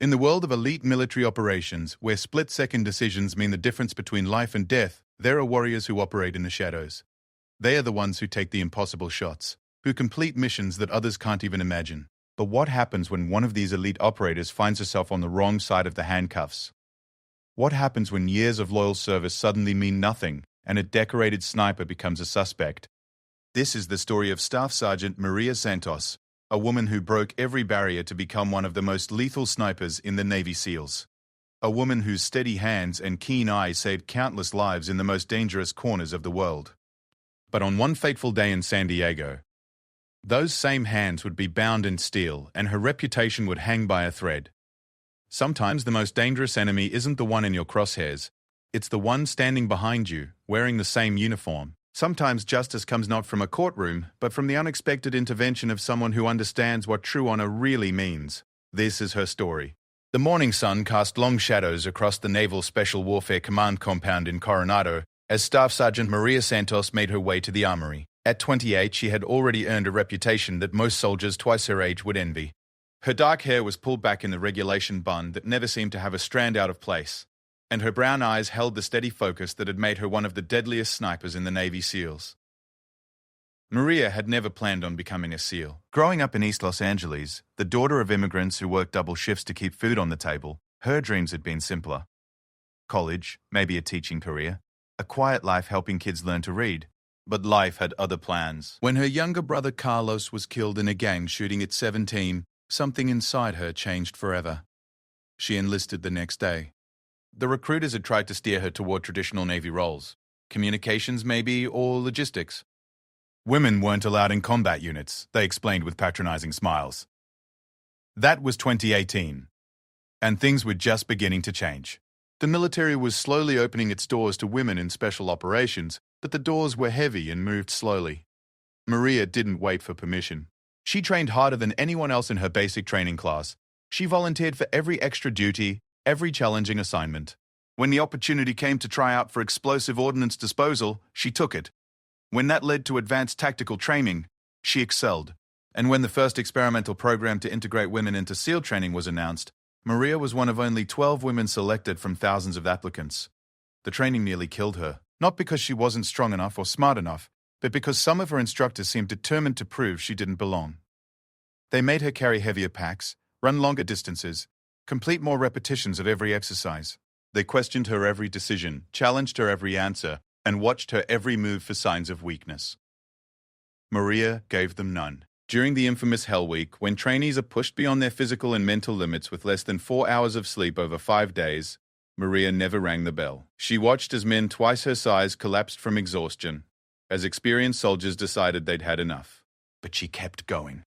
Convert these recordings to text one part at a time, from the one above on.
In the world of elite military operations, where split-second decisions mean the difference between life and death, there are warriors who operate in the shadows. They are the ones who take the impossible shots, who complete missions that others can't even imagine. But what happens when one of these elite operators finds herself on the wrong side of the handcuffs? What happens when years of loyal service suddenly mean nothing and a decorated sniper becomes a suspect? This is the story of Staff Sergeant Maria Santos, a woman who broke every barrier to become one of the most lethal snipers in the Navy SEALs. A woman whose steady hands and keen eye saved countless lives in the most dangerous corners of the world. But on one fateful day in San Diego, those same hands would be bound in steel and her reputation would hang by a thread. Sometimes the most dangerous enemy isn't the one in your crosshairs, it's the one standing behind you, wearing the same uniform. Sometimes justice comes not from a courtroom, but from the unexpected intervention of someone who understands what true honor really means. This is her story. The morning sun cast long shadows across the Naval Special Warfare Command compound in Coronado as Staff Sergeant Maria Santos made her way to the armory. At 28, she had already earned a reputation that most soldiers twice her age would envy. Her dark hair was pulled back in the regulation bun that never seemed to have a strand out of place, and her brown eyes held the steady focus that had made her one of the deadliest snipers in the Navy SEALs. Maria had never planned on becoming a SEAL. Growing up in East Los Angeles, the daughter of immigrants who worked double shifts to keep food on the table, her dreams had been simpler. College, maybe a teaching career, a quiet life helping kids learn to read. But life had other plans. When her younger brother Carlos was killed in a gang shooting at 17, something inside her changed forever. She enlisted the next day. The recruiters had tried to steer her toward traditional Navy roles, communications maybe, or logistics. Women weren't allowed in combat units, they explained with patronizing smiles. That was 2018, and things were just beginning to change. The military was slowly opening its doors to women in special operations, but the doors were heavy and moved slowly. Maria didn't wait for permission. She trained harder than anyone else in her basic training class. She volunteered for every extra duty, every challenging assignment. When the opportunity came to try out for explosive ordnance disposal, she took it. When that led to advanced tactical training, she excelled. And when the first experimental program to integrate women into SEAL training was announced, Maria was one of only 12 women selected from thousands of applicants. The training nearly killed her, not because she wasn't strong enough or smart enough, but because some of her instructors seemed determined to prove she didn't belong. They made her carry heavier packs, run longer distances, complete more repetitions of every exercise. They questioned her every decision, challenged her every answer, and watched her every move for signs of weakness. Maria gave them none. During the infamous Hell Week, when trainees are pushed beyond their physical and mental limits with less than 4 hours of sleep over 5 days, Maria never rang the bell. She watched as men twice her size collapsed from exhaustion, as experienced soldiers decided they'd had enough. But she kept going.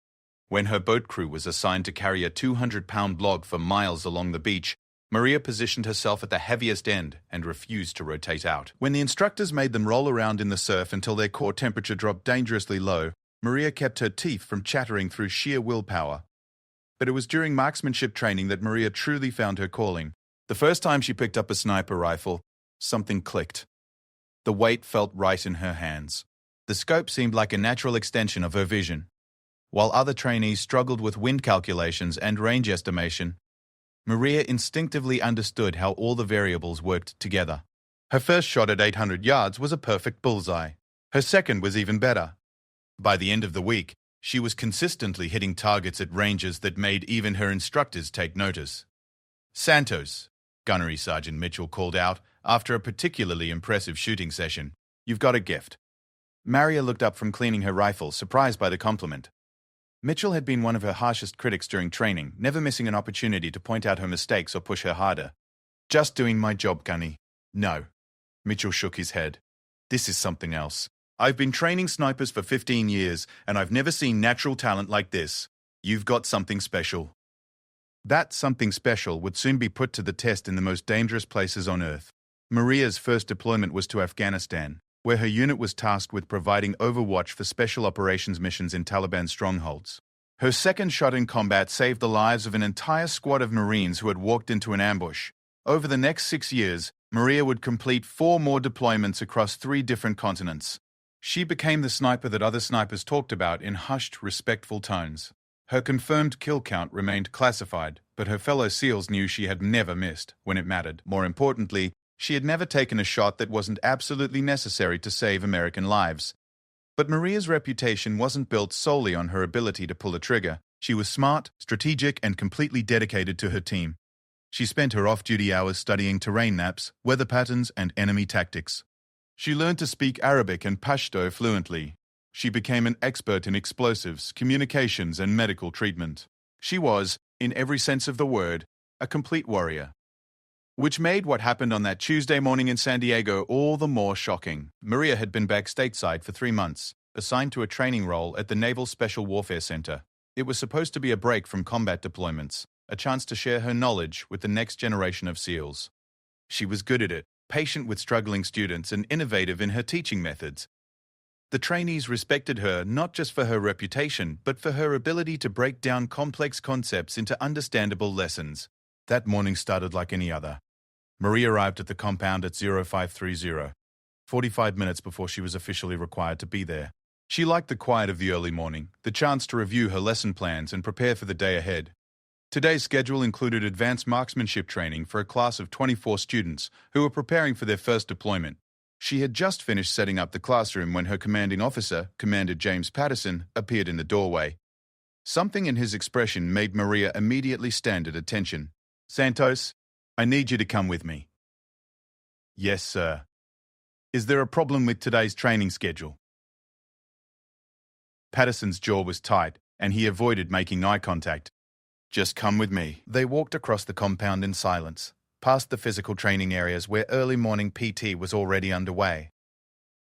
When her boat crew was assigned to carry a 200-pound log for miles along the beach, Maria positioned herself at the heaviest end and refused to rotate out. When the instructors made them roll around in the surf until their core temperature dropped dangerously low, Maria kept her teeth from chattering through sheer willpower. But it was during marksmanship training that Maria truly found her calling. The first time she picked up a sniper rifle, something clicked. The weight felt right in her hands. The scope seemed like a natural extension of her vision. While other trainees struggled with wind calculations and range estimation, Maria instinctively understood how all the variables worked together. Her first shot at 800 yards was a perfect bullseye. Her second was even better. By the end of the week, she was consistently hitting targets at ranges that made even her instructors take notice. "Santos," Gunnery Sergeant Mitchell called out after a particularly impressive shooting session, "you've got a gift." Maria looked up from cleaning her rifle, surprised by the compliment. Mitchell had been one of her harshest critics during training, never missing an opportunity to point out her mistakes or push her harder. "Just doing my job, Gunny." "No." Mitchell shook his head. "This is something else. I've been training snipers for 15 years, and I've never seen natural talent like this. You've got something special." That something special would soon be put to the test in the most dangerous places on Earth. Maria's first deployment was to Afghanistan, where her unit was tasked with providing overwatch for special operations missions in Taliban strongholds. Her second shot in combat saved the lives of an entire squad of Marines who had walked into an ambush. Over the next 6 years, Maria would complete 4 more deployments across 3 different continents. She became the sniper that other snipers talked about in hushed, respectful tones. Her confirmed kill count remained classified, But her fellow SEALs knew she had never missed when it mattered. More importantly, she had never taken a shot that wasn't absolutely necessary to save American lives. But Maria's reputation wasn't built solely on her ability to pull a trigger. She was smart, strategic, and completely dedicated to her team. She spent her off-duty hours studying terrain maps, weather patterns, and enemy tactics. She learned to speak Arabic and Pashto fluently. She became an expert in explosives, communications, and medical treatment. She was, in every sense of the word, a complete warrior. Which made what happened on that Tuesday morning in San Diego all the more shocking. Maria had been back stateside for 3 months, assigned to a training role at the Naval Special Warfare Center. It was supposed to be a break from combat deployments, a chance to share her knowledge with the next generation of SEALs. She was good at it, patient with struggling students, and innovative in her teaching methods. The trainees respected her not just for her reputation, but for her ability to break down complex concepts into understandable lessons. That morning started like any other. Maria arrived at the compound at 0530, 45 minutes before she was officially required to be there. She liked the quiet of the early morning, the chance to review her lesson plans and prepare for the day ahead. Today's schedule included advanced marksmanship training for a class of 24 students who were preparing for their first deployment. She had just finished setting up the classroom when her commanding officer, Commander James Patterson, appeared in the doorway. Something in his expression made Maria immediately stand at attention. "Santos, I need you to come with me." "Yes, sir." "Is there a problem with today's training schedule?" Patterson's jaw was tight, and he avoided making eye contact. "Just come with me." They walked across the compound in silence, past the physical training areas where early morning PT was already underway.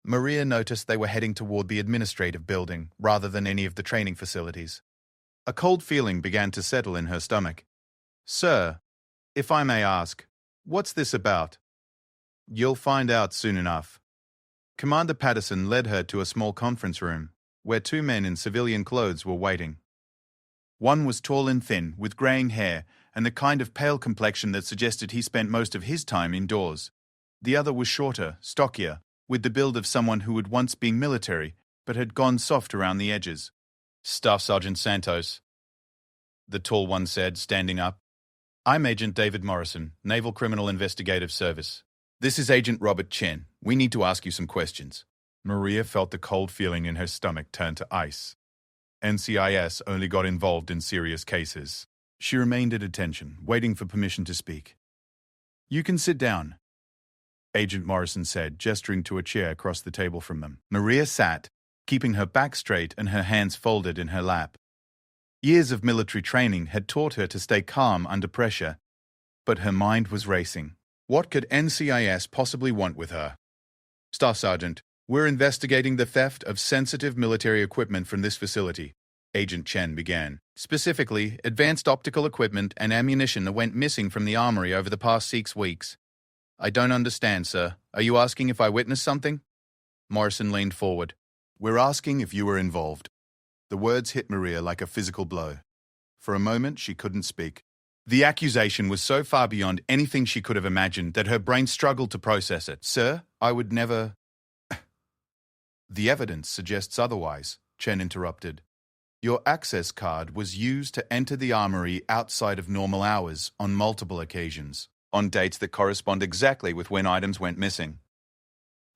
Maria noticed they were heading toward the administrative building rather than any of the training facilities. A cold feeling began to settle in her stomach. "Sir, if I may ask, what's this about?" "You'll find out soon enough." Commander Patterson led her to a small conference room, where 2 men in civilian clothes were waiting. One was tall and thin, with graying hair, and the kind of pale complexion that suggested he spent most of his time indoors. The other was shorter, stockier, with the build of someone who had once been military, but had gone soft around the edges. "Staff Sergeant Santos," the tall one said, standing up. "I'm Agent David Morrison, Naval Criminal Investigative Service. This is Agent Robert Chen. We need to ask you some questions." Maria felt the cold feeling in her stomach turn to ice. NCIS only got involved in serious cases. She remained at attention, waiting for permission to speak. "You can sit down," Agent Morrison said, gesturing to a chair across the table from them. Maria sat, keeping her back straight and her hands folded in her lap. Years of military training had taught her to stay calm under pressure, but her mind was racing. What could NCIS possibly want with her? "Staff Sergeant, we're investigating the theft of sensitive military equipment from this facility," Agent Chen began. "Specifically, advanced optical equipment and ammunition that went missing from the armory over the past 6 weeks. I don't understand, sir. Are you asking if I witnessed something?" Morrison leaned forward. "We're asking if you were involved." The words hit Maria like a physical blow. For a moment, she couldn't speak. The accusation was so far beyond anything she could have imagined that her brain struggled to process it. "Sir, I would never—" "The evidence suggests otherwise," Chen interrupted. "Your access card was used to enter the armory outside of normal hours on multiple occasions, on dates that correspond exactly with when items went missing."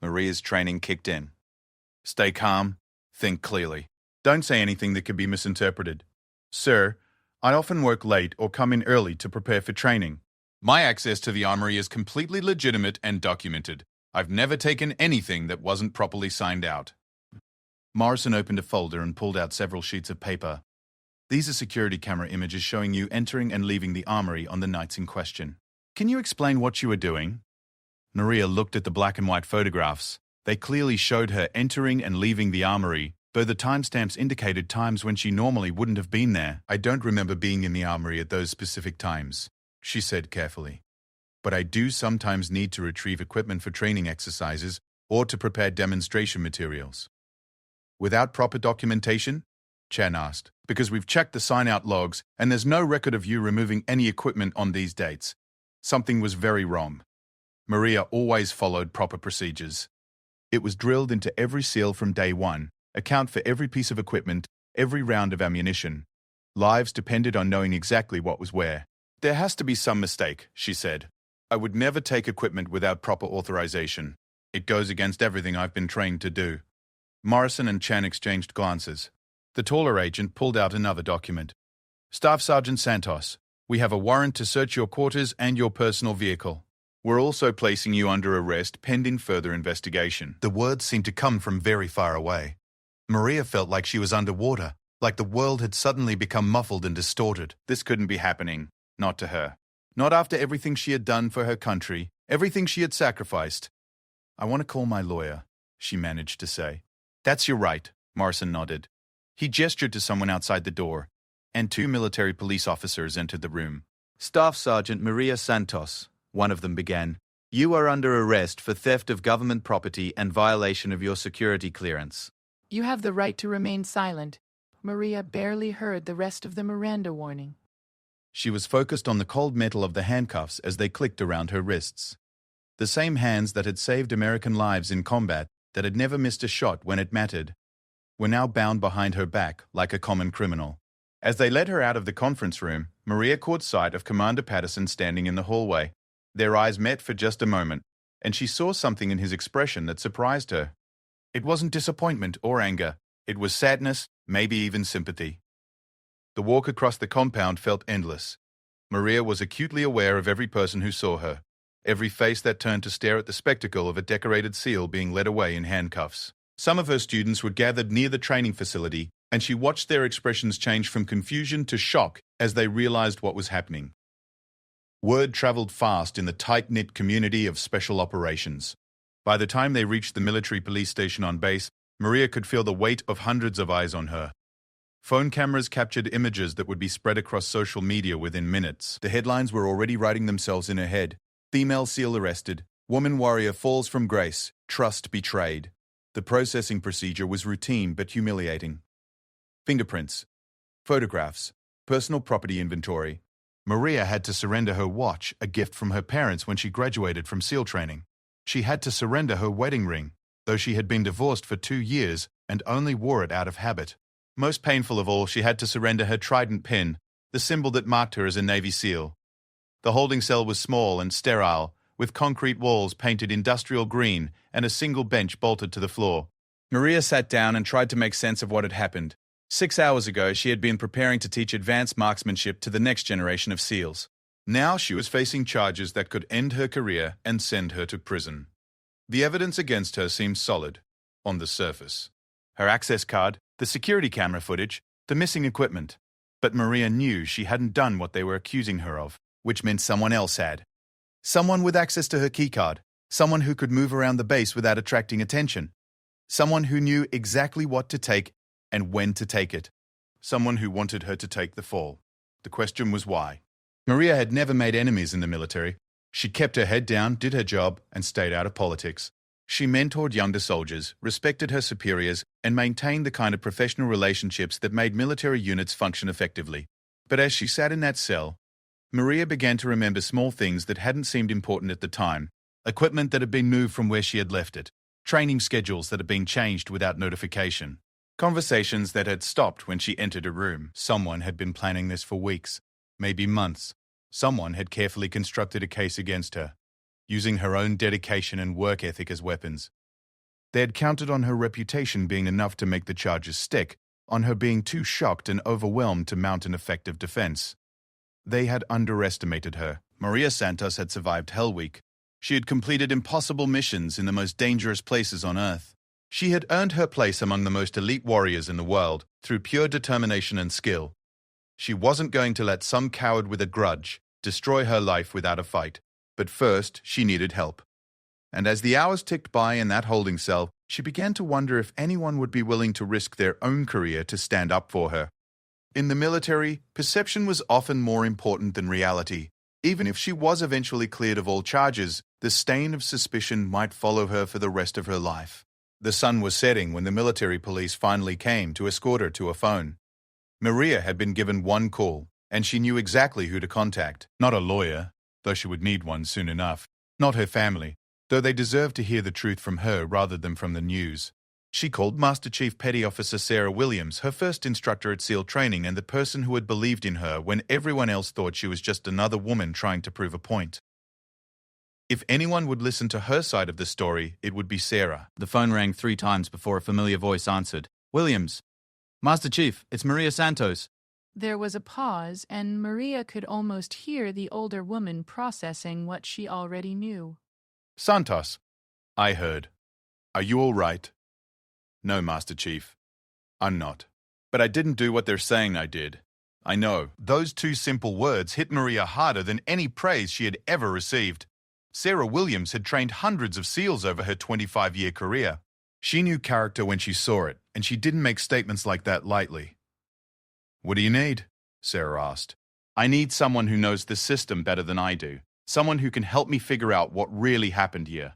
Maria's training kicked in. "Stay calm. Think clearly. Don't say anything that could be misinterpreted. Sir, I often work late or come in early to prepare for training. My access to the armory is completely legitimate and documented. I've never taken anything that wasn't properly signed out." Morrison opened a folder and pulled out several sheets of paper. "These are security camera images showing you entering and leaving the armory on the nights in question. Can you explain what you were doing?" Maria looked at the black and white photographs. They clearly showed her entering and leaving the armory, though the timestamps indicated times when she normally wouldn't have been there. "I don't remember being in the armory at those specific times," she said carefully. "But I do sometimes need to retrieve equipment for training exercises or to prepare demonstration materials." "Without proper documentation?" Chen asked. "Because we've checked the sign-out logs and there's no record of you removing any equipment on these dates. Something was very wrong." Maria always followed proper procedures. It was drilled into every SEAL from day one. Account for every piece of equipment, every round of ammunition. Lives depended on knowing exactly what was where. "There has to be some mistake," she said. "I would never take equipment without proper authorization. It goes against everything I've been trained to do." Morrison and Chan exchanged glances. The taller agent pulled out another document. "Staff Sergeant Santos, we have a warrant to search your quarters and your personal vehicle. We're also placing you under arrest pending further investigation." The words seemed to come from very far away. Maria felt like she was underwater, like the world had suddenly become muffled and distorted. This couldn't be happening. Not to her. Not after everything she had done for her country, everything she had sacrificed. "I want to call my lawyer," she managed to say. "That's your right," Morrison nodded. He gestured to someone outside the door, and 2 military police officers entered the room. "Staff Sergeant Maria Santos," one of them began, "you are under arrest for theft of government property and violation of your security clearance." "You have the right to remain silent." Maria barely heard the rest of the Miranda warning. She was focused on the cold metal of the handcuffs as they clicked around her wrists. The same hands that had saved American lives in combat, that had never missed a shot when it mattered, were now bound behind her back like a common criminal. As they led her out of the conference room, Maria caught sight of Commander Patterson standing in the hallway. Their eyes met for just a moment, and she saw something in his expression that surprised her. It wasn't disappointment or anger. It was sadness, maybe even sympathy. The walk across the compound felt endless. Maria was acutely aware of every person who saw her, every face that turned to stare at the spectacle of a decorated SEAL being led away in handcuffs. Some of her students were gathered near the training facility, and she watched their expressions change from confusion to shock as they realized what was happening. Word traveled fast in the tight-knit community of special operations. By the time they reached the military police station on base, Maria could feel the weight of hundreds of eyes on her. Phone cameras captured images that would be spread across social media within minutes. The headlines were already writing themselves in her head. "Female SEAL arrested. Woman warrior falls from grace. Trust betrayed." The processing procedure was routine but humiliating. Fingerprints, photographs, personal property inventory. Maria had to surrender her watch, a gift from her parents when she graduated from SEAL training. She had to surrender her wedding ring, though she had been divorced for 2 years and only wore it out of habit. Most painful of all, she had to surrender her trident pin, the symbol that marked her as a Navy SEAL. The holding cell was small and sterile, with concrete walls painted industrial green and a single bench bolted to the floor. Maria sat down and tried to make sense of what had happened. 6 hours ago, she had been preparing to teach advanced marksmanship to the next generation of SEALs. Now she was facing charges that could end her career and send her to prison. The evidence against her seemed solid, on the surface. Her access card, the security camera footage, the missing equipment. But Maria knew she hadn't done what they were accusing her of, which meant someone else had. Someone with access to her keycard, someone who could move around the base without attracting attention, someone who knew exactly what to take and when to take it, someone who wanted her to take the fall. The question was why. Maria had never made enemies in the military. She kept her head down, did her job, and stayed out of politics. She mentored younger soldiers, respected her superiors, and maintained the kind of professional relationships that made military units function effectively. But as she sat in that cell, Maria began to remember small things that hadn't seemed important at the time, equipment that had been moved from where she had left it, training schedules that had been changed without notification, conversations that had stopped when she entered a room. Someone had been planning this for weeks, maybe months. Someone had carefully constructed a case against her, using her own dedication and work ethic as weapons. They had counted on her reputation being enough to make the charges stick, on her being too shocked and overwhelmed to mount an effective defense. They had underestimated her. Maria Santos had survived Hell Week. She had completed impossible missions in the most dangerous places on Earth. She had earned her place among the most elite warriors in the world through pure determination and skill. She wasn't going to let some coward with a grudge destroy her life without a fight. But first, she needed help. And as the hours ticked by in that holding cell, she began to wonder if anyone would be willing to risk their own career to stand up for her. In the military, perception was often more important than reality. Even if she was eventually cleared of all charges, the stain of suspicion might follow her for the rest of her life. The sun was setting when the military police finally came to escort her to a phone. Maria had been given one call, and she knew exactly who to contact. Not a lawyer, though she would need one soon enough. Not her family, though they deserved to hear the truth from her rather than from the news. She called Master Chief Petty Officer Sarah Williams, her first instructor at SEAL training and the person who had believed in her when everyone else thought she was just another woman trying to prove a point. If anyone would listen to her side of the story, it would be Sarah. The phone rang 3 times before a familiar voice answered. Williams. Master Chief, it's Maria Santos. There was a pause, and Maria could almost hear the older woman processing what she already knew. Santos, I heard. Are you all right? No, Master Chief. I'm not. But I didn't do what they're saying I did. I know. Those 2 simple words hit Maria harder than any praise she had ever received. Sarah Williams had trained hundreds of SEALs over her 25-year career. She knew character when she saw it, and she didn't make statements like that lightly. What do you need? Sarah asked. I need someone who knows the system better than I do. Someone who can help me figure out what really happened here.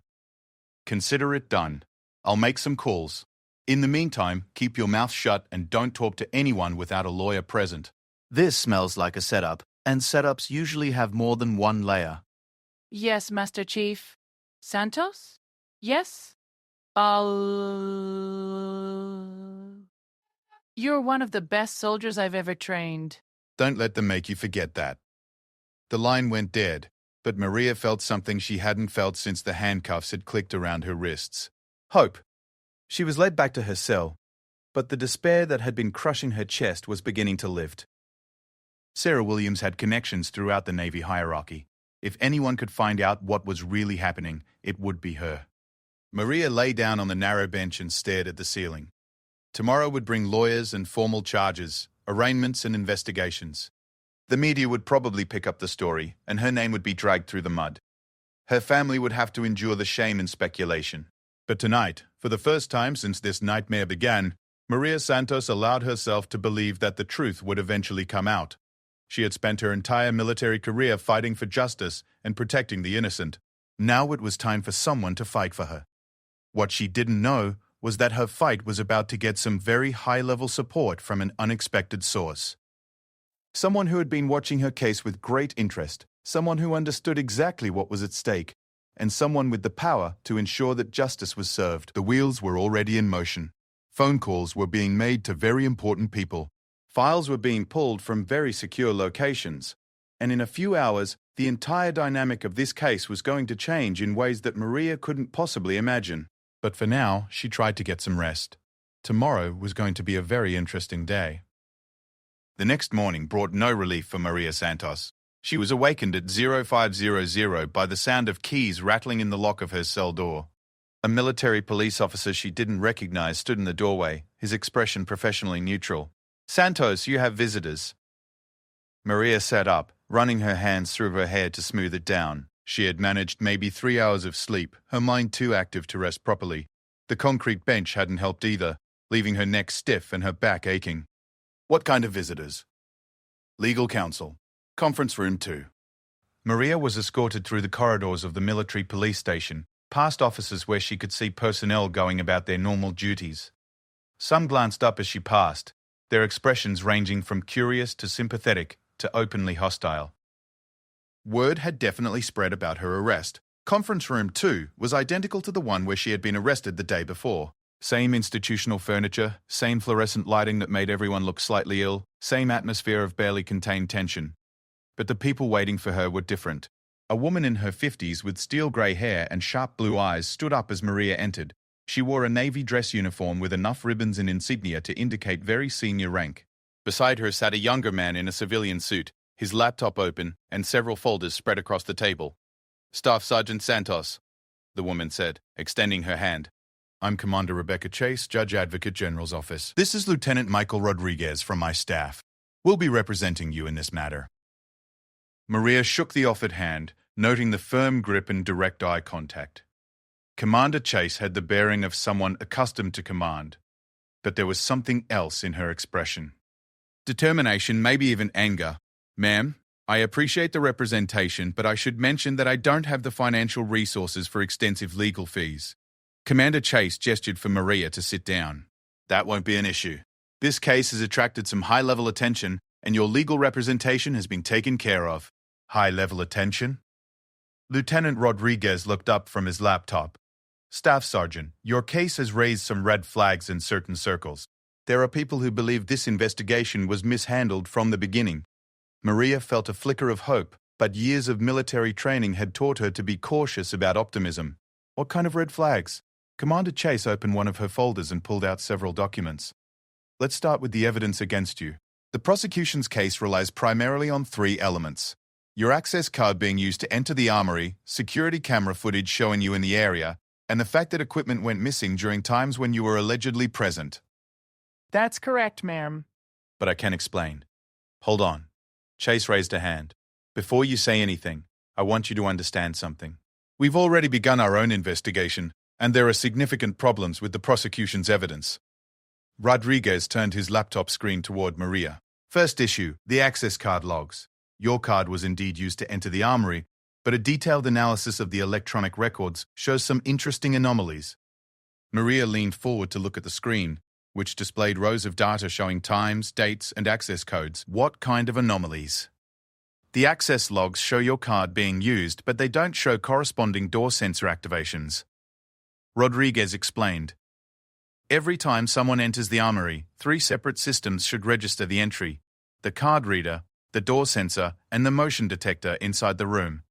Consider it done. I'll make some calls. In the meantime, keep your mouth shut and don't talk to anyone without a lawyer present. This smells like a setup, and setups usually have more than one layer. Yes, Master Chief. Santos? Yes? You're one of the best soldiers I've ever trained. Don't let them make you forget that. The line went dead, but Maria felt something she hadn't felt since the handcuffs had clicked around her wrists. Hope. She was led back to her cell, but the despair that had been crushing her chest was beginning to lift. Sarah Williams had connections throughout the Navy hierarchy. If anyone could find out what was really happening, it would be her. Maria lay down on the narrow bench and stared at the ceiling. Tomorrow would bring lawyers and formal charges, arraignments and investigations. The media would probably pick up the story, and her name would be dragged through the mud. Her family would have to endure the shame and speculation. But tonight, for the first time since this nightmare began, Maria Santos allowed herself to believe that the truth would eventually come out. She had spent her entire military career fighting for justice and protecting the innocent. Now it was time for someone to fight for her. What she didn't know was that her fight was about to get some very high-level support from an unexpected source. Someone who had been watching her case with great interest, someone who understood exactly what was at stake, and someone with the power to ensure that justice was served. The wheels were already in motion. Phone calls were being made to very important people. Files were being pulled from very secure locations. And in a few hours, the entire dynamic of this case was going to change in ways that Maria couldn't possibly imagine. But for now, she tried to get some rest. Tomorrow was going to be a very interesting day. The next morning brought no relief for Maria Santos. She was awakened at 0500 by the sound of keys rattling in the lock of her cell door. A military police officer she didn't recognize stood in the doorway, his expression professionally neutral. Santos, you have visitors. Maria sat up, running her hands through her hair to smooth it down. She had managed maybe 3 hours of sleep, her mind too active to rest properly. The concrete bench hadn't helped either, leaving her neck stiff and her back aching. What kind of visitors? Legal counsel. Conference room 2. Maria was escorted through the corridors of the military police station, past offices where she could see personnel going about their normal duties. Some glanced up as she passed, their expressions ranging from curious to sympathetic to openly hostile. Word had definitely spread about her arrest. Conference room 2 was identical to the one where she had been arrested the day before. Same institutional furniture, same fluorescent lighting that made everyone look slightly ill, same atmosphere of barely contained tension. But the people waiting for her were different. A woman in her 50s with steel grey hair and sharp blue eyes stood up as Maria entered. She wore a navy dress uniform with enough ribbons and insignia to indicate very senior rank. Beside her sat a younger man in a civilian suit, his laptop open and several folders spread across the table. Staff Sergeant Santos, the woman said, extending her hand. I'm Commander Rebecca Chase, Judge Advocate General's office. This is Lieutenant Michael Rodriguez from my staff. We'll be representing you in this matter. Maria shook the offered hand, noting the firm grip and direct eye contact. Commander Chase had the bearing of someone accustomed to command, but there was something else in her expression. Determination, maybe even anger. Ma'am, I appreciate the representation, but I should mention that I don't have the financial resources for extensive legal fees. Commander Chase gestured for Maria to sit down. That won't be an issue. This case has attracted some high-level attention, and your legal representation has been taken care of. High-level attention? Lieutenant Rodriguez looked up from his laptop. Staff Sergeant, your case has raised some red flags in certain circles. There are people who believe this investigation was mishandled from the beginning. Maria felt a flicker of hope, but years of military training had taught her to be cautious about optimism. What kind of red flags? Commander Chase opened one of her folders and pulled out several documents. Let's start with the evidence against you. The prosecution's case relies primarily on 3 elements. Your access card being used to enter the armory, security camera footage showing you in the area, and the fact that equipment went missing during times when you were allegedly present. That's correct, ma'am. But I can explain. Hold on. Chase raised a hand. Before you say anything, I want you to understand something. We've already begun our own investigation, and there are significant problems with the prosecution's evidence. Rodriguez turned his laptop screen toward Maria. First issue, the access card logs. Your card was indeed used to enter the armory, but a detailed analysis of the electronic records shows some interesting anomalies. Maria leaned forward to look at the screen, which displayed rows of data showing times, dates, and access codes. What kind of anomalies? The access logs show your card being used, but they don't show corresponding door sensor activations. Rodriguez explained. Every time someone enters the armory, 3 separate systems should register the entry: the card reader, the door sensor, and the motion detector inside the room.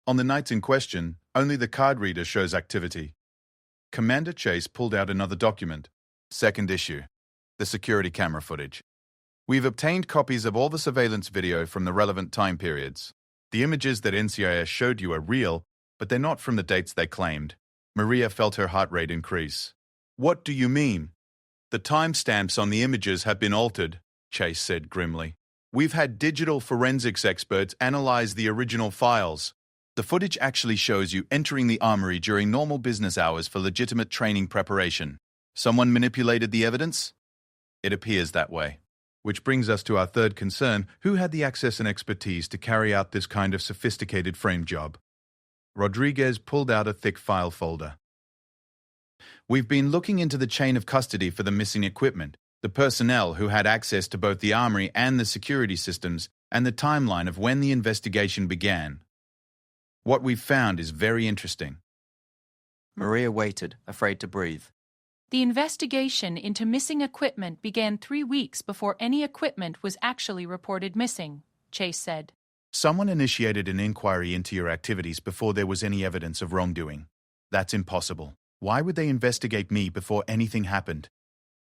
On the nights in question, only the card reader shows activity. Commander Chase pulled out another document. Second issue, the security camera footage. We've obtained copies of all the surveillance video from the relevant time periods. The images that NCIS showed you are real, but they're not from the dates they claimed. Maria felt her heart rate increase. What do you mean? The timestamps on the images have been altered, Chase said grimly. We've had digital forensics experts analyze the original files. The footage actually shows you entering the armory during normal business hours for legitimate training preparation. Someone manipulated the evidence? It appears that way. Which brings us to our third concern: who had the access and expertise to carry out this kind of sophisticated frame job? Rodriguez pulled out a thick file folder. We've been looking into the chain of custody for the missing equipment, the personnel who had access to both the armory and the security systems, and the timeline of when the investigation began. What we've found is very interesting. Maria waited, afraid to breathe. The investigation into missing equipment began 3 weeks before any equipment was actually reported missing, Chase said. Someone initiated an inquiry into your activities before there was any evidence of wrongdoing. That's impossible. Why would they investigate me before anything happened?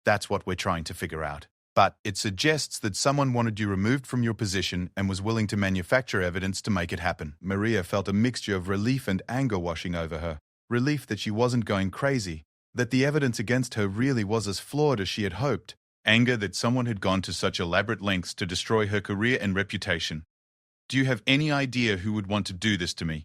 That's what we're trying to figure out. But it suggests that someone wanted you removed from your position and was willing to manufacture evidence to make it happen. Maria felt a mixture of relief and anger washing over her. Relief that she wasn't going crazy, that the evidence against her really was as flawed as she had hoped. Anger that someone had gone to such elaborate lengths to destroy her career and reputation. Do you have any idea who would want to do this to me?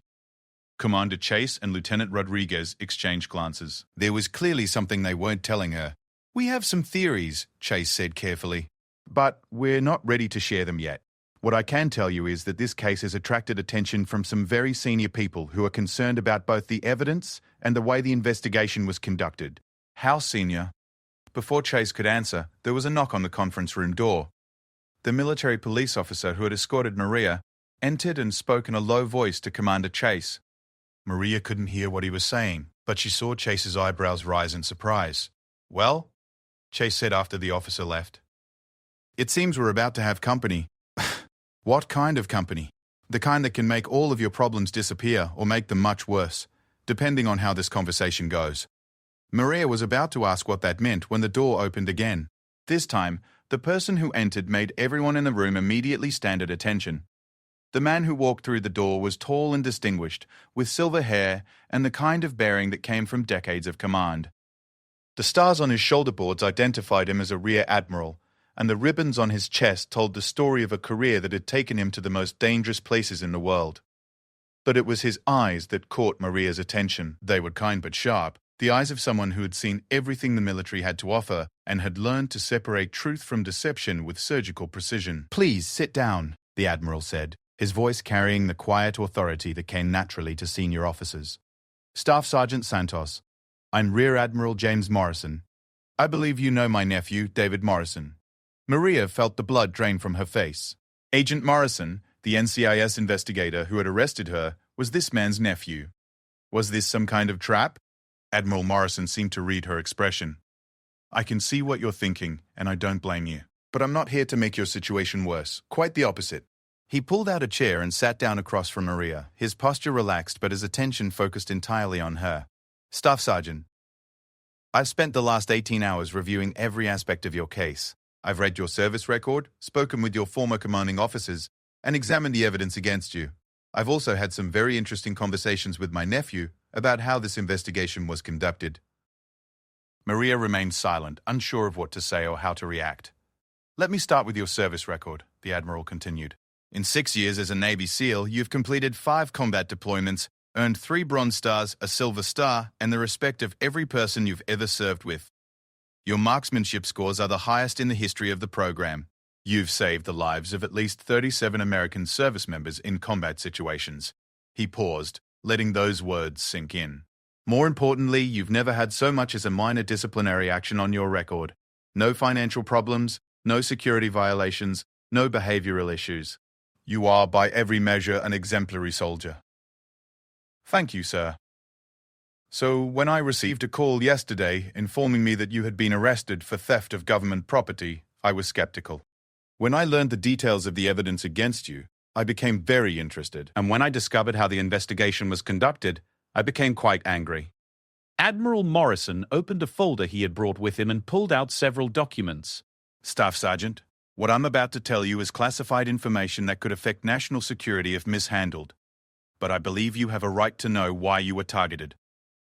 Commander Chase and Lieutenant Rodriguez exchanged glances. There was clearly something they weren't telling her. We have some theories, Chase said carefully, but we're not ready to share them yet. What I can tell you is that this case has attracted attention from some very senior people who are concerned about both the evidence and the way the investigation was conducted. How senior? Before Chase could answer, there was a knock on the conference room door. The military police officer who had escorted Maria entered and spoke in a low voice to Commander Chase. Maria couldn't hear what he was saying, but she saw Chase's eyebrows rise in surprise. Well? Chase said after the officer left. It seems we're about to have company. What kind of company? The kind that can make all of your problems disappear or make them much worse, depending on how this conversation goes. Maria was about to ask what that meant when the door opened again. This time, the person who entered made everyone in the room immediately stand at attention. The man who walked through the door was tall and distinguished, with silver hair and the kind of bearing that came from decades of command. The stars on his shoulder boards identified him as a rear admiral, and the ribbons on his chest told the story of a career that had taken him to the most dangerous places in the world. But it was his eyes that caught Maria's attention. They were kind but sharp, the eyes of someone who had seen everything the military had to offer and had learned to separate truth from deception with surgical precision. Please sit down, the admiral said, his voice carrying the quiet authority that came naturally to senior officers. Staff Sergeant Santos, I'm Rear Admiral James Morrison. I believe you know my nephew, David Morrison. Maria felt the blood drain from her face. Agent Morrison, the NCIS investigator who had arrested her, was this man's nephew. Was this some kind of trap? Admiral Morrison seemed to read her expression. I can see what you're thinking, and I don't blame you. But I'm not here to make your situation worse. Quite the opposite. He pulled out a chair and sat down across from Maria, his posture relaxed but his attention focused entirely on her. Staff Sergeant, I've spent the last 18 hours reviewing every aspect of your case. I've read your service record, spoken with your former commanding officers, and examined the evidence against you. I've also had some very interesting conversations with my nephew about how this investigation was conducted. Maria remained silent, unsure of what to say or how to react. Let me start with your service record, the Admiral continued. In 6 years as a Navy SEAL, you've completed 5 combat deployments, earned 3 Bronze Stars, a Silver Star, and the respect of every person you've ever served with. Your marksmanship scores are the highest in the history of the program. You've saved the lives of at least 37 American service members in combat situations. He paused, letting those words sink in. More importantly, you've never had so much as a minor disciplinary action on your record. No financial problems, no security violations, no behavioral issues. You are, by every measure, an exemplary soldier. Thank you, sir. So, when I received a call yesterday informing me that you had been arrested for theft of government property, I was skeptical. When I learned the details of the evidence against you, I became very interested, and when I discovered how the investigation was conducted, I became quite angry. Admiral Morrison opened a folder he had brought with him and pulled out several documents. Staff Sergeant, what I'm about to tell you is classified information that could affect national security if mishandled. But I believe you have a right to know why you were targeted.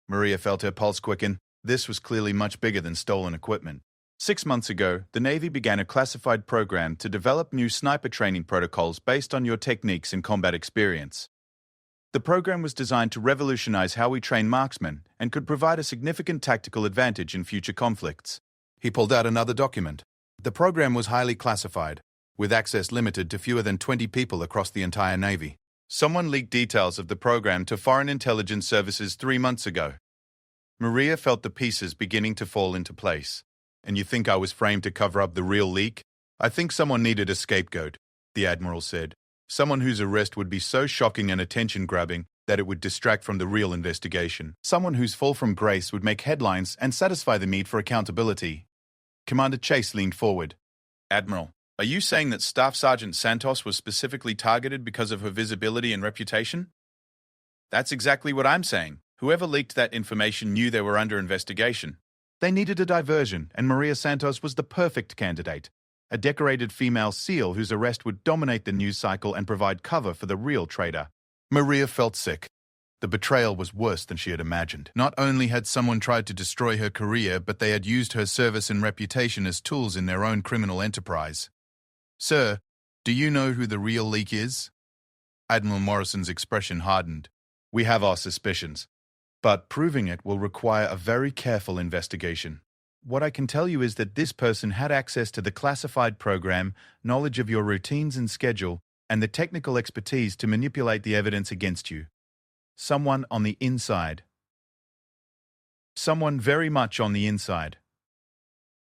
Maria felt her pulse quicken. This was clearly much bigger than stolen equipment. 6 months ago, the Navy began a classified program to develop new sniper training protocols based on your techniques and combat experience. The program was designed to revolutionize how we train marksmen and could provide a significant tactical advantage in future conflicts. He pulled out another document. The program was highly classified, with access limited to fewer than 20 people across the entire Navy. Someone leaked details of the program to foreign intelligence services 3 months ago. Maria felt the pieces beginning to fall into place. And you think I was framed to cover up the real leak? I think someone needed a scapegoat, the Admiral said. Someone whose arrest would be so shocking and attention-grabbing that it would distract from the real investigation. Someone whose fall from grace would make headlines and satisfy the need for accountability. Commander Chase leaned forward. Admiral, are you saying that Staff Sergeant Santos was specifically targeted because of her visibility and reputation? That's exactly what I'm saying. Whoever leaked that information knew they were under investigation. They needed a diversion, and Maria Santos was the perfect candidate. A decorated female SEAL whose arrest would dominate the news cycle and provide cover for the real traitor. Maria felt sick. The betrayal was worse than she had imagined. Not only had someone tried to destroy her career, but they had used her service and reputation as tools in their own criminal enterprise. Sir, do you know who the real leak is? Admiral Morrison's expression hardened. We have our suspicions, but proving it will require a very careful investigation. What I can tell you is that this person had access to the classified program, knowledge of your routines and schedule, and the technical expertise to manipulate the evidence against you. Someone on the inside. Someone very much on the inside.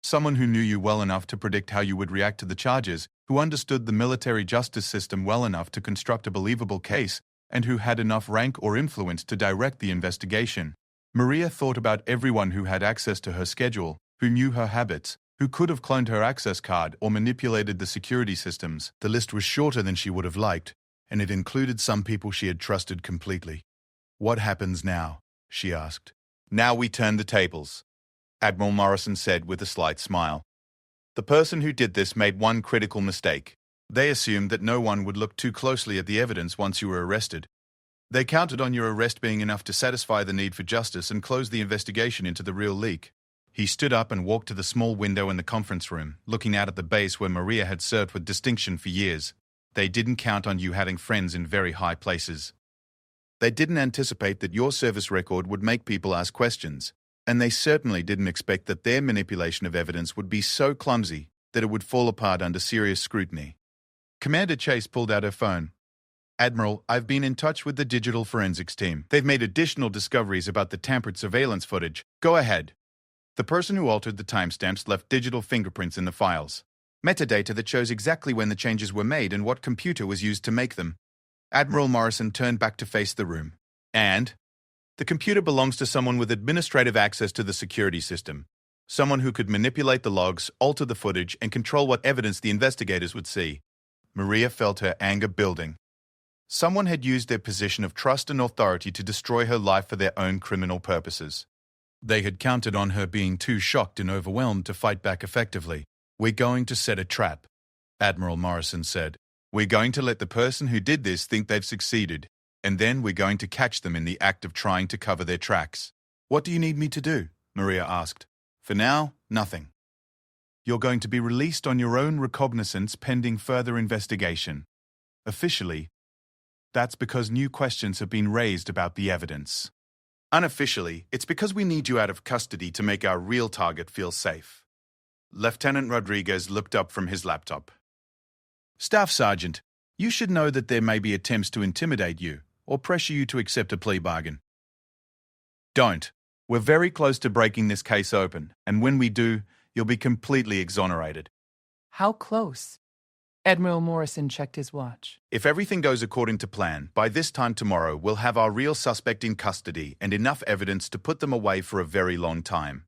Someone who knew you well enough to predict how you would react to the charges, who understood the military justice system well enough to construct a believable case, and who had enough rank or influence to direct the investigation. Maria thought about everyone who had access to her schedule, who knew her habits, who could have cloned her access card or manipulated the security systems. The list was shorter than she would have liked, and it included some people she had trusted completely. What happens now? She asked. Now we turn the tables, Admiral Morrison said with a slight smile. The person who did this made one critical mistake. They assumed that no one would look too closely at the evidence once you were arrested. They counted on your arrest being enough to satisfy the need for justice and close the investigation into the real leak. He stood up and walked to the small window in the conference room, looking out at the base where Maria had served with distinction for years. They didn't count on you having friends in very high places. They didn't anticipate that your service record would make people ask questions, and they certainly didn't expect that their manipulation of evidence would be so clumsy that it would fall apart under serious scrutiny. Commander Chase pulled out her phone. Admiral, I've been in touch with the digital forensics team. They've made additional discoveries about the tampered surveillance footage. Go ahead. The person who altered the timestamps left digital fingerprints in the files. Metadata that shows exactly when the changes were made and what computer was used to make them. Admiral Morrison turned back to face the room. And? The computer belongs to someone with administrative access to the security system. Someone who could manipulate the logs, alter the footage, and control what evidence the investigators would see. Maria felt her anger building. Someone had used their position of trust and authority to destroy her life for their own criminal purposes. They had counted on her being too shocked and overwhelmed to fight back effectively. "We're going to set a trap," Admiral Morrison said. "We're going to let the person who did this think they've succeeded, and then we're going to catch them in the act of trying to cover their tracks." "What do you need me to do?" Maria asked. "For now, nothing. You're going to be released on your own recognizance pending further investigation. Officially, that's because new questions have been raised about the evidence. Unofficially, it's because we need you out of custody to make our real target feel safe." Lieutenant Rodriguez looked up from his laptop. "Staff Sergeant, you should know that there may be attempts to intimidate you or pressure you to accept a plea bargain. Don't. We're very close to breaking this case open, and when we do, you'll be completely exonerated." How close? Admiral Morrison checked his watch. "If everything goes according to plan, by this time tomorrow we'll have our real suspect in custody and enough evidence to put them away for a very long time."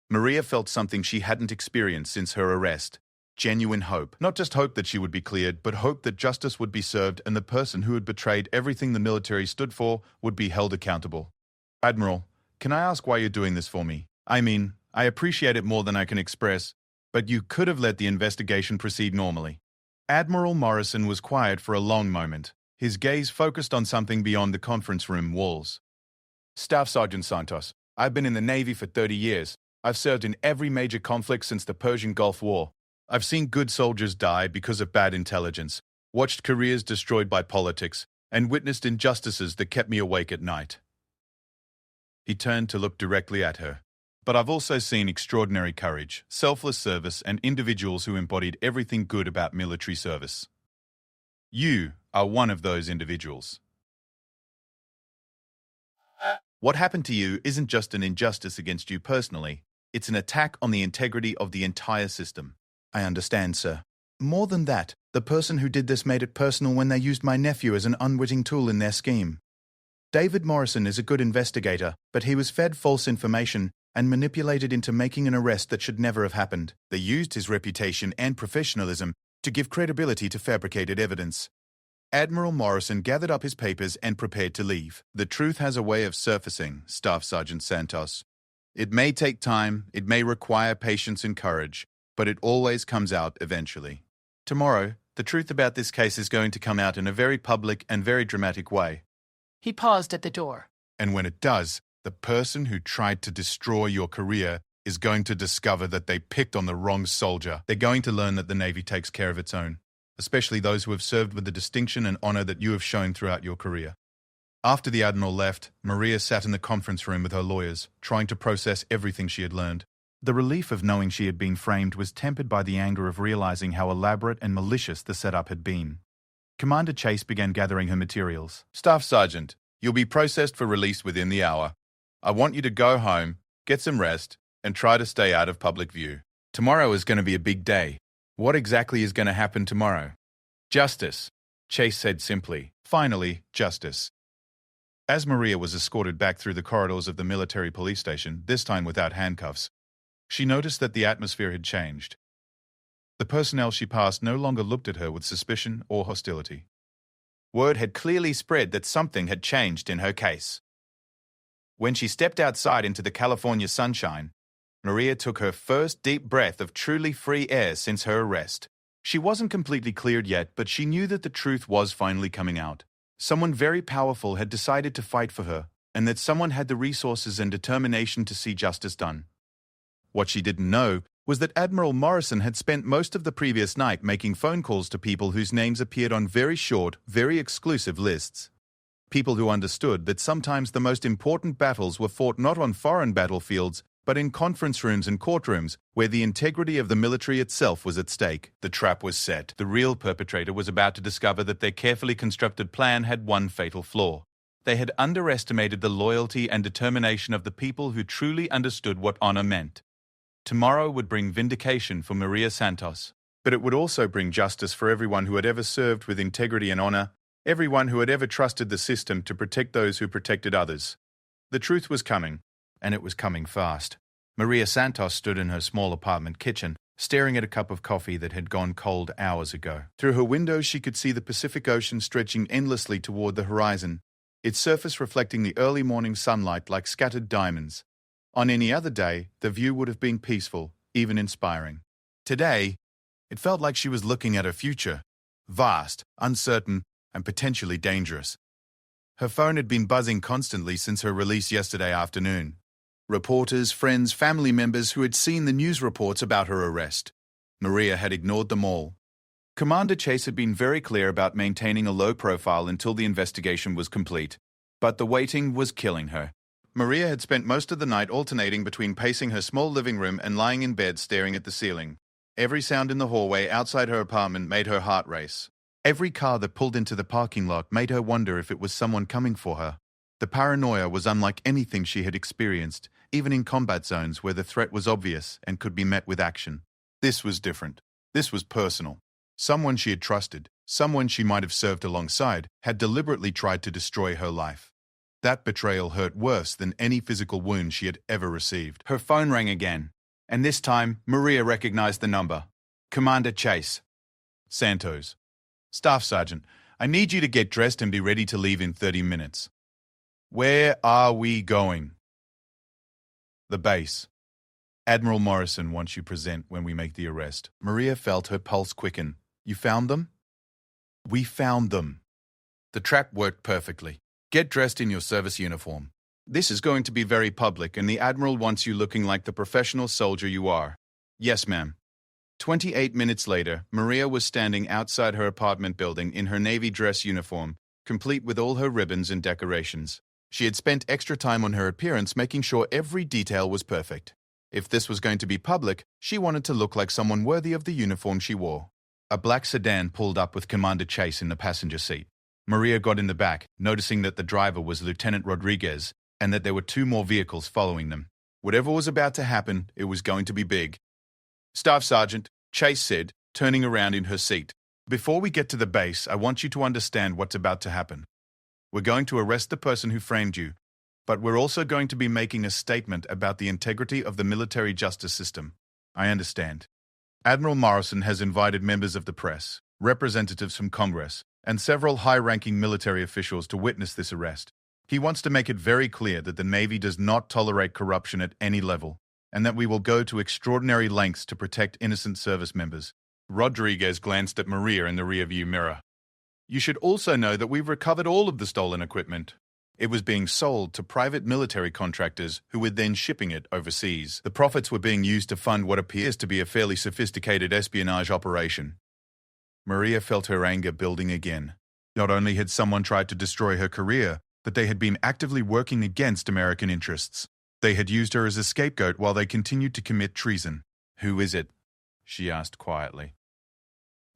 Maria felt something she hadn't experienced since her arrest. Genuine hope. Not just hope that she would be cleared, but hope that justice would be served and the person who had betrayed everything the military stood for would be held accountable. "Admiral, can I ask why you're doing this for me? I mean, I appreciate it more than I can express, but you could have let the investigation proceed normally." Admiral Morrison was quiet for a long moment, his gaze focused on something beyond the conference room walls. "Staff Sergeant Santos, I've been in the Navy for 30 years. I've served in every major conflict since the Persian Gulf War. I've seen good soldiers die because of bad intelligence, watched careers destroyed by politics, and witnessed injustices that kept me awake at night." He turned to look directly at her. "But I've also seen extraordinary courage, selfless service, and individuals who embodied everything good about military service. You are one of those individuals. What happened to you isn't just an injustice against you personally, it's an attack on the integrity of the entire system." "I understand, sir. More than that, the person who did this made it personal when they used my nephew as an unwitting tool in their scheme. David Morrison is a good investigator, but he was fed false information and manipulated into making an arrest that should never have happened. They used his reputation and professionalism to give credibility to fabricated evidence." Admiral Morrison gathered up his papers and prepared to leave. "The truth has a way of surfacing, Staff Sergeant Santos. It may take time, it may require patience and courage, but it always comes out eventually. Tomorrow, the truth about this case is going to come out in a very public and very dramatic way. He paused at the door. And when it does, the person who tried to destroy your career is going to discover that they picked on the wrong soldier. They're going to learn that the Navy takes care of its own, especially those who have served with the distinction and honor that you have shown throughout your career." After the Admiral left, Maria sat in the conference room with her lawyers, trying to process everything she had learned. The relief of knowing she had been framed was tempered by the anger of realizing how elaborate and malicious the setup had been. Commander Chase began gathering her materials. "Staff Sergeant, you'll be processed for release within the hour. I want you to go home, get some rest, and try to stay out of public view. Tomorrow is going to be a big day. What exactly is going to happen tomorrow?" "Justice," Chase said simply. "Finally, justice." As Maria was escorted back through the corridors of the military police station, this time without handcuffs, she noticed that the atmosphere had changed. The personnel she passed no longer looked at her with suspicion or hostility. Word had clearly spread that something had changed in her case. When she stepped outside into the California sunshine, Maria took her first deep breath of truly free air since her arrest. She wasn't completely cleared yet, but she knew that the truth was finally coming out. Someone very powerful had decided to fight for her, and that someone had the resources and determination to see justice done. What she didn't know was that Admiral Morrison had spent most of the previous night making phone calls to people whose names appeared on very short, very exclusive lists. People who understood that sometimes the most important battles were fought not on foreign battlefields, but in conference rooms and courtrooms where the integrity of the military itself was at stake. The trap was set. The real perpetrator was about to discover that their carefully constructed plan had one fatal flaw. They had underestimated the loyalty and determination of the people who truly understood what honor meant. Tomorrow would bring vindication for Maria Santos, but it would also bring justice for everyone who had ever served with integrity and honor, everyone who had ever trusted the system to protect those who protected others. The truth was coming, and it was coming fast. Maria Santos stood in her small apartment kitchen, staring at a cup of coffee that had gone cold hours ago. Through her window, she could see the Pacific Ocean stretching endlessly toward the horizon, its surface reflecting the early morning sunlight like scattered diamonds. On any other day, the view would have been peaceful, even inspiring. Today, it felt like she was looking at her future, vast, uncertain, and potentially dangerous. Her phone had been buzzing constantly since her release yesterday afternoon. Reporters, friends, family members who had seen the news reports about her arrest. Maria had ignored them all. Commander Chase had been very clear about maintaining a low profile until the investigation was complete, but the waiting was killing her. Maria had spent most of the night alternating between pacing her small living room and lying in bed staring at the ceiling. Every sound in the hallway outside her apartment made her heart race. Every car that pulled into the parking lot made her wonder if it was someone coming for her. The paranoia was unlike anything she had experienced, even in combat zones where the threat was obvious and could be met with action. This was different. This was personal. Someone she had trusted, someone she might have served alongside, had deliberately tried to destroy her life. That betrayal hurt worse than any physical wound she had ever received. Her phone rang again, and this time Maria recognized the number. Commander Chase. Santos. Staff Sergeant, I need you to get dressed and be ready to leave in 30 minutes. Where are we going? The base. Admiral Morrison wants you present when we make the arrest. Maria felt her pulse quicken. You found them? We found them. The trap worked perfectly. Get dressed in your service uniform. This is going to be very public, and the Admiral wants you looking like the professional soldier you are. Yes, ma'am. 28 minutes later, Maria was standing outside her apartment building in her Navy dress uniform, complete with all her ribbons and decorations. She had spent extra time on her appearance making sure every detail was perfect. If this was going to be public, she wanted to look like someone worthy of the uniform she wore. A black sedan pulled up with Commander Chase in the passenger seat. Maria got in the back, noticing that the driver was Lieutenant Rodriguez and that there were 2 more vehicles following them. Whatever was about to happen, it was going to be big. Staff Sergeant, Chase said, turning around in her seat. Before we get to the base, I want you to understand what's about to happen. We're going to arrest the person who framed you, but we're also going to be making a statement about the integrity of the military justice system. I understand. Admiral Morrison has invited members of the press, representatives from Congress, and several high-ranking military officials to witness this arrest. He wants to make it very clear that the Navy does not tolerate corruption at any level, and that we will go to extraordinary lengths to protect innocent service members. Rodriguez glanced at Maria in the rearview mirror. You should also know that we've recovered all of the stolen equipment. It was being sold to private military contractors who were then shipping it overseas. The profits were being used to fund what appears to be a fairly sophisticated espionage operation. Maria felt her anger building again. Not only had someone tried to destroy her career, but they had been actively working against American interests. They had used her as a scapegoat while they continued to commit treason. Who is it? She asked quietly.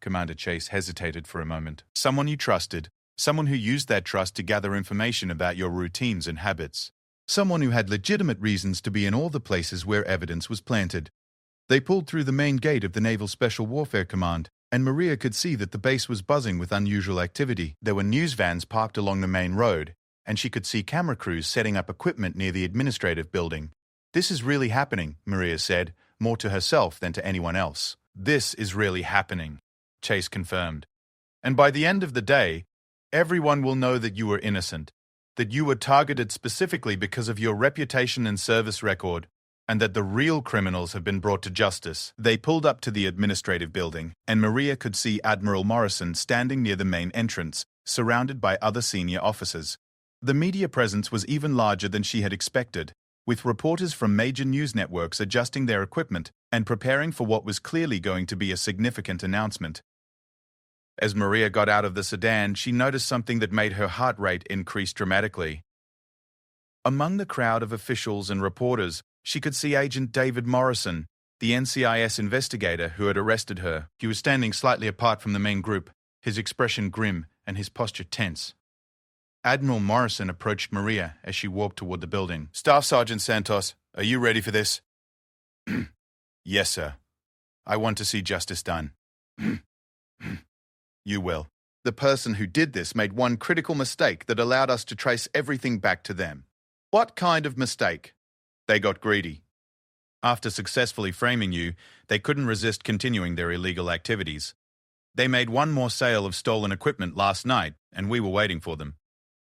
Commander Chase hesitated for a moment. Someone you trusted. Someone who used that trust to gather information about your routines and habits. Someone who had legitimate reasons to be in all the places where evidence was planted. They pulled through the main gate of the Naval Special Warfare Command, and Maria could see that the base was buzzing with unusual activity. There were news vans parked along the main road, and she could see camera crews setting up equipment near the administrative building. This is really happening, Maria said, more to herself than to anyone else. This is really happening, Chase confirmed. And by the end of the day, everyone will know that you were innocent, that you were targeted specifically because of your reputation and service record, and that the real criminals have been brought to justice. They pulled up to the administrative building, and Maria could see Admiral Morrison standing near the main entrance, surrounded by other senior officers. The media presence was even larger than she had expected, with reporters from major news networks adjusting their equipment and preparing for what was clearly going to be a significant announcement. As Maria got out of the sedan, she noticed something that made her heart rate increase dramatically. Among the crowd of officials and reporters, she could see Agent David Morrison, the NCIS investigator who had arrested her. He was standing slightly apart from the main group, his expression grim and his posture tense. Admiral Morrison approached Maria as she walked toward the building. Staff Sergeant Santos, are you ready for this? Yes, sir. I want to see justice done. You will. The person who did this made one critical mistake that allowed us to trace everything back to them. What kind of mistake? They got greedy. After successfully framing you, they couldn't resist continuing their illegal activities. They made one more sale of stolen equipment last night, and we were waiting for them.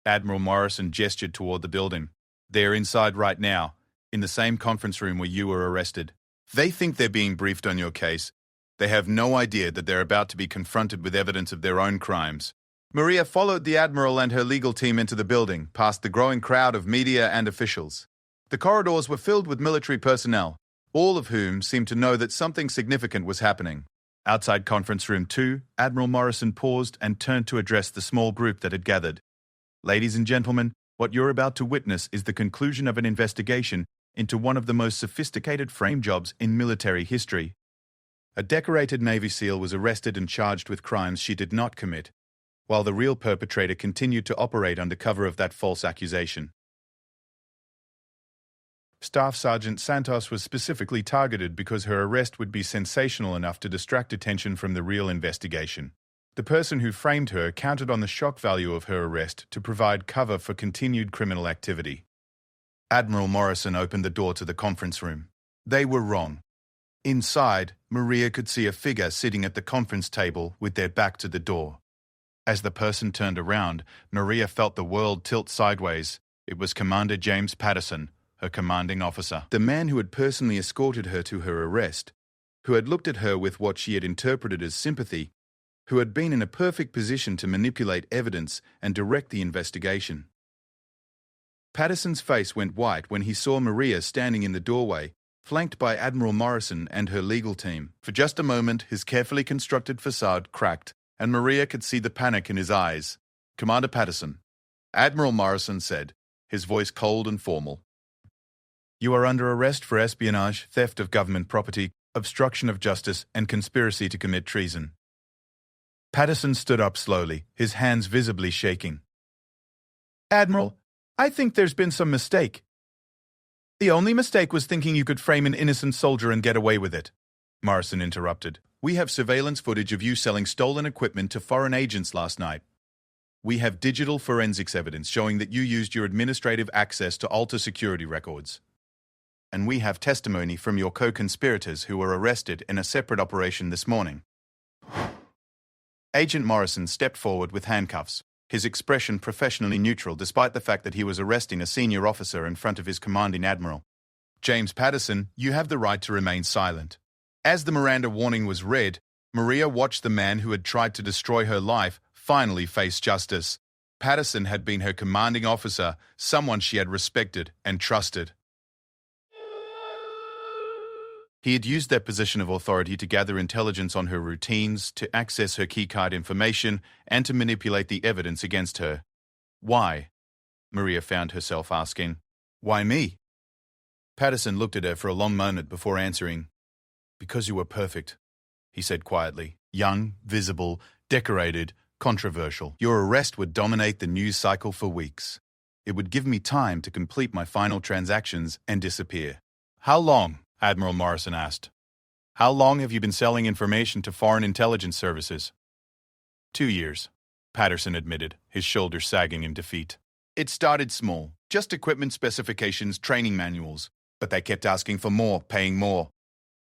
Admiral Morrison gestured toward the building. They're inside right now, in the same conference room where you were arrested. They think they're being briefed on your case. They have no idea that they're about to be confronted with evidence of their own crimes. Maria followed the Admiral and her legal team into the building, past the growing crowd of media and officials. The corridors were filled with military personnel, all of whom seemed to know that something significant was happening. Outside Conference Room 2, Admiral Morrison paused and turned to address the small group that had gathered. Ladies and gentlemen, what you're about to witness is the conclusion of an investigation into one of the most sophisticated frame jobs in military history. A decorated Navy SEAL was arrested and charged with crimes she did not commit, while the real perpetrator continued to operate under cover of that false accusation. Staff Sergeant Santos was specifically targeted because her arrest would be sensational enough to distract attention from the real investigation. The person who framed her counted on the shock value of her arrest to provide cover for continued criminal activity. Admiral Morrison opened the door to the conference room. They were wrong. Inside, Maria could see a figure sitting at the conference table with their back to the door. As the person turned around, Maria felt the world tilt sideways. It was Commander James Patterson, her commanding officer. The man who had personally escorted her to her arrest, who had looked at her with what she had interpreted as sympathy, who had been in a perfect position to manipulate evidence and direct the investigation. Patterson's face went white when he saw Maria standing in the doorway, flanked by Admiral Morrison and her legal team. For just a moment, his carefully constructed facade cracked, and Maria could see the panic in his eyes. "Commander Patterson," Admiral Morrison said, his voice cold and formal. "You are under arrest for espionage, theft of government property, obstruction of justice, and conspiracy to commit treason." Patterson stood up slowly, his hands visibly shaking. "Admiral, I think there's been some mistake." "The only mistake was thinking you could frame an innocent soldier and get away with it," Morrison interrupted. "We have surveillance footage of you selling stolen equipment to foreign agents last night. We have digital forensics evidence showing that you used your administrative access to alter security records. And we have testimony from your co-conspirators who were arrested in a separate operation this morning." Agent Morrison stepped forward with handcuffs, his expression professionally neutral despite the fact that he was arresting a senior officer in front of his commanding admiral. "James Patterson, you have the right to remain silent." As the Miranda warning was read, Maria watched the man who had tried to destroy her life finally face justice. Patterson had been her commanding officer, someone she had respected and trusted. He had used that position of authority to gather intelligence on her routines, to access her keycard information, and to manipulate the evidence against her. Why? Maria found herself asking. Why me? Patterson looked at her for a long moment before answering. "Because you were perfect," he said quietly. "Young, visible, decorated, controversial. Your arrest would dominate the news cycle for weeks. It would give me time to complete my final transactions and disappear." "How long?" Admiral Morrison asked. "How long have you been selling information to foreign intelligence services?" 2 years, Patterson admitted, his shoulders sagging in defeat. "It started small, just equipment specifications, training manuals, but they kept asking for more, paying more.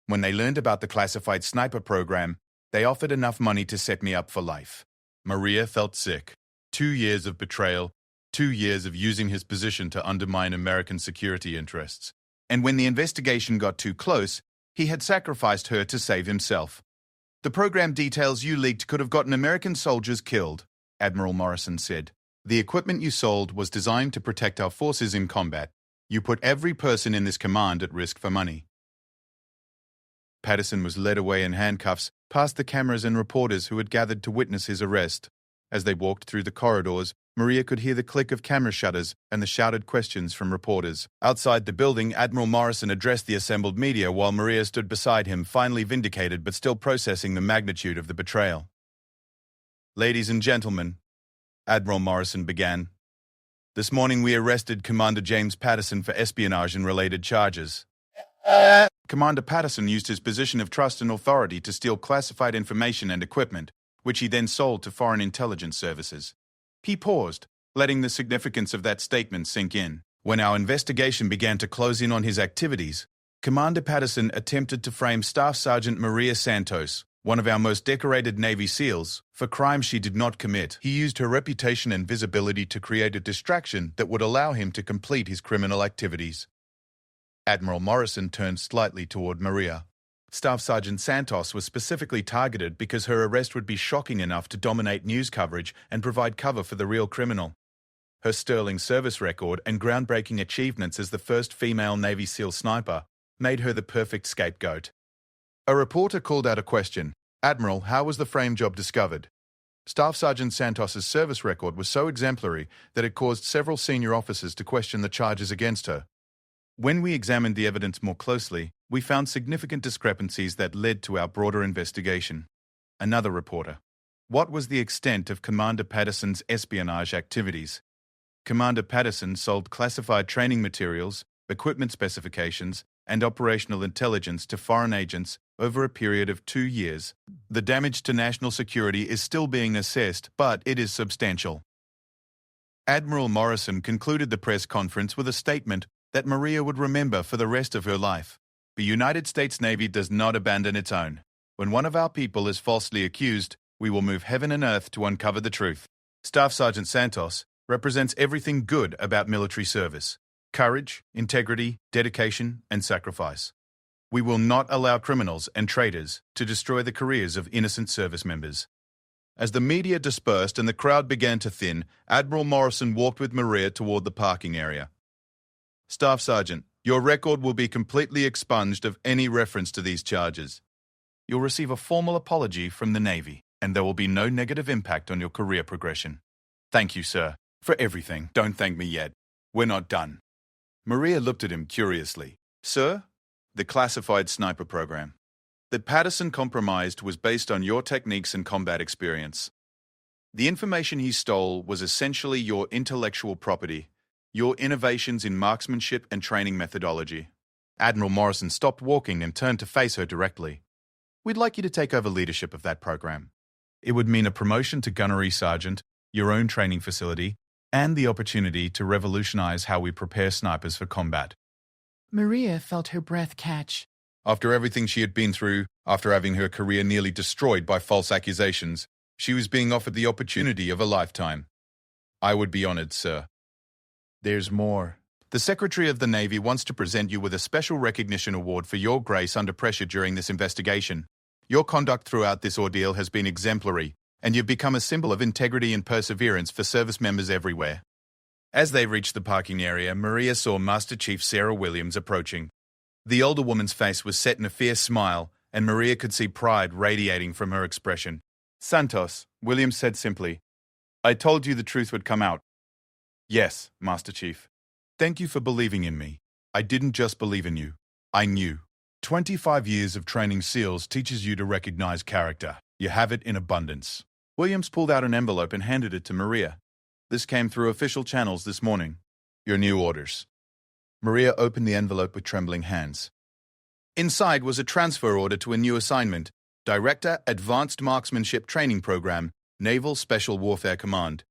When they learned about the classified sniper program, they offered enough money to set me up for life." Maria felt sick. 2 years of betrayal, 2 years of using his position to undermine American security interests. And when the investigation got too close, he had sacrificed her to save himself. "The program details you leaked could have gotten American soldiers killed," Admiral Morrison said. "The equipment you sold was designed to protect our forces in combat. You put every person in this command at risk for money." Patterson was led away in handcuffs, past the cameras and reporters who had gathered to witness his arrest. As they walked through the corridors, Maria could hear the click of camera shutters and the shouted questions from reporters. Outside the building, Admiral Morrison addressed the assembled media while Maria stood beside him, finally vindicated but still processing the magnitude of the betrayal. "Ladies and gentlemen," Admiral Morrison began, "this morning we arrested Commander James Patterson for espionage and related charges. Commander Patterson used his position of trust and authority to steal classified information and equipment, which he then sold to foreign intelligence services." He paused, letting the significance of that statement sink in. When our investigation began to close in on his activities, Commander Patterson attempted to frame Staff Sergeant Maria Santos, one of our most decorated Navy SEALs, for crimes she did not commit. He used her reputation and visibility to create a distraction that would allow him to complete his criminal activities. Admiral Morrison turned slightly toward Maria. Staff Sergeant Santos was specifically targeted because her arrest would be shocking enough to dominate news coverage and provide cover for the real criminal. Her sterling service record and groundbreaking achievements as the first female Navy SEAL sniper made her the perfect scapegoat. A reporter called out a question. "Admiral, how was the frame job discovered?" Staff Sergeant Santos's service record was so exemplary that it caused several senior officers to question the charges against her. When we examined the evidence more closely, we found significant discrepancies that led to our broader investigation. Another reporter. What was the extent of Commander Patterson's espionage activities? Commander Patterson sold classified training materials, equipment specifications, and operational intelligence to foreign agents over a period of 2 years. The damage to national security is still being assessed, but it is substantial. Admiral Morrison concluded the press conference with a statement that Maria would remember for the rest of her life. The United States Navy does not abandon its own. When one of our people is falsely accused, we will move heaven and earth to uncover the truth. Staff Sergeant Santos represents everything good about military service: courage, integrity, dedication, and sacrifice. We will not allow criminals and traitors to destroy the careers of innocent service members. As the media dispersed and the crowd began to thin, Admiral Morrison walked with Maria toward the parking area. "Staff Sergeant, your record will be completely expunged of any reference to these charges. You'll receive a formal apology from the Navy, and there will be no negative impact on your career progression. Thank you, sir, for everything. Don't thank me yet. We're not done." Maria looked at him curiously. "Sir, the classified sniper program that Patterson compromised was based on your techniques and combat experience. The information he stole was essentially your intellectual property, your innovations in marksmanship and training methodology." Admiral Morrison stopped walking and turned to face her directly. "We'd like you to take over leadership of that program. It would mean a promotion to gunnery sergeant, your own training facility, and the opportunity to revolutionize how we prepare snipers for combat." Maria felt her breath catch. After everything she had been through, after having her career nearly destroyed by false accusations, she was being offered the opportunity of a lifetime. "I would be honored, sir." "There's more. The Secretary of the Navy wants to present you with a special recognition award for your grace under pressure during this investigation. Your conduct throughout this ordeal has been exemplary, and you've become a symbol of integrity and perseverance for service members everywhere." As they reached the parking area, Maria saw Master Chief Sarah Williams approaching. The older woman's face was set in a fierce smile, and Maria could see pride radiating from her expression. "Santos," Williams said simply, "I told you the truth would come out." "Yes, Master Chief. Thank you for believing in me. I didn't just believe in you. I knew. 25 years of training SEALs teaches you to recognize character. You have it in abundance." Williams pulled out an envelope and handed it to Maria. "This came through official channels this morning. Your new orders." Maria opened the envelope with trembling hands. Inside was a transfer order to a new assignment: Director, Advanced Marksmanship Training Program, Naval Special Warfare Command.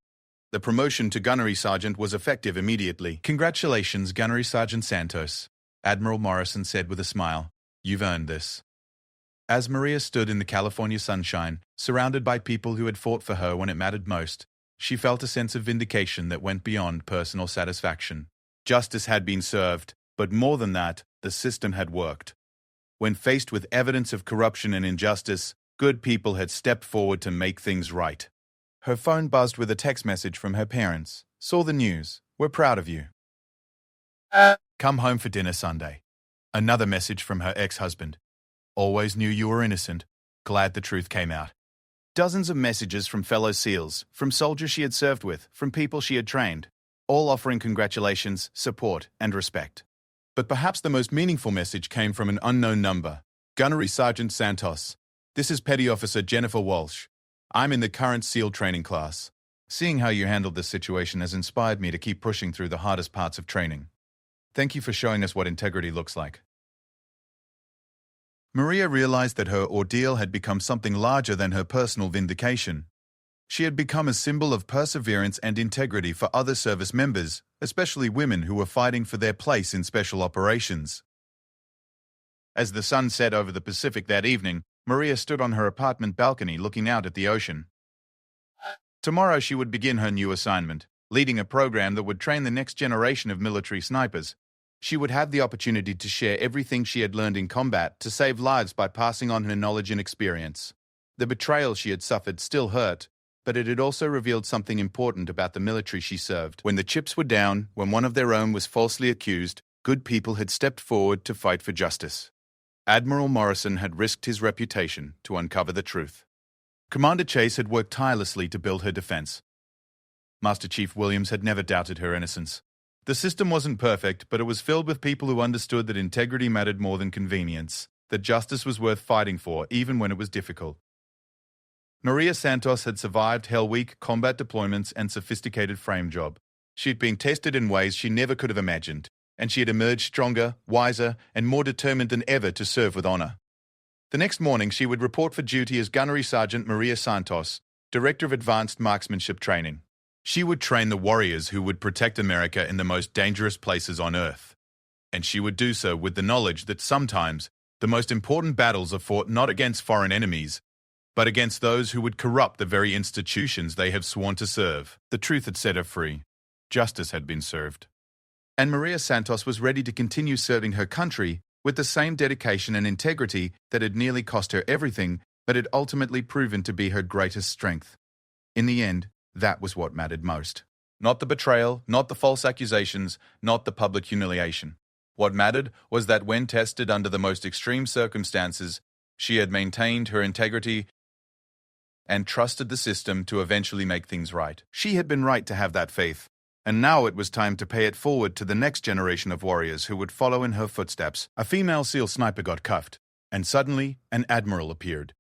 The promotion to Gunnery Sergeant was effective immediately. "Congratulations, Gunnery Sergeant Santos," Admiral Morrison said with a smile. "You've earned this." As Maria stood in the California sunshine, surrounded by people who had fought for her when it mattered most, she felt a sense of vindication that went beyond personal satisfaction. Justice had been served, but more than that, the system had worked. When faced with evidence of corruption and injustice, good people had stepped forward to make things right. Her phone buzzed with a text message from her parents. "Saw the news. We're proud of you. Come home for dinner Sunday." Another message from her ex-husband. "Always knew you were innocent. Glad the truth came out." Dozens of messages from fellow SEALs, from soldiers she had served with, from people she had trained, all offering congratulations, support, and respect. But perhaps the most meaningful message came from an unknown number. "Gunnery Sergeant Santos. This is Petty Officer Jennifer Walsh. I'm in the current SEAL training class. Seeing how you handled this situation has inspired me to keep pushing through the hardest parts of training. Thank you for showing us what integrity looks like." Maria realized that her ordeal had become something larger than her personal vindication. She had become a symbol of perseverance and integrity for other service members, especially women who were fighting for their place in special operations. As the sun set over the Pacific that evening, Maria stood on her apartment balcony looking out at the ocean. Tomorrow she would begin her new assignment, leading a program that would train the next generation of military snipers. She would have the opportunity to share everything she had learned in combat to save lives by passing on her knowledge and experience. The betrayal she had suffered still hurt, but it had also revealed something important about the military she served. When the chips were down, when one of their own was falsely accused, good people had stepped forward to fight for justice. Admiral Morrison had risked his reputation to uncover the truth. Commander Chase had worked tirelessly to build her defense. Master Chief Williams had never doubted her innocence. The system wasn't perfect, but it was filled with people who understood that integrity mattered more than convenience, that justice was worth fighting for, even when it was difficult. Maria Santos had survived Hell Week, combat deployments, and sophisticated frame job. She'd been tested in ways she never could have imagined, and she had emerged stronger, wiser, and more determined than ever to serve with honor. The next morning, she would report for duty as Gunnery Sergeant Maria Santos, Director of Advanced Marksmanship Training. She would train the warriors who would protect America in the most dangerous places on Earth. And she would do so with the knowledge that sometimes the most important battles are fought not against foreign enemies, but against those who would corrupt the very institutions they have sworn to serve. The truth had set her free. Justice had been served. And Maria Santos was ready to continue serving her country with the same dedication and integrity that had nearly cost her everything, but had ultimately proven to be her greatest strength. In the end, that was what mattered most. Not the betrayal, not the false accusations, not the public humiliation. What mattered was that when tested under the most extreme circumstances, she had maintained her integrity and trusted the system to eventually make things right. She had been right to have that faith, and now it was time to pay it forward to the next generation of warriors who would follow in her footsteps. A female SEAL sniper got cuffed, and suddenly an Admiral appeared.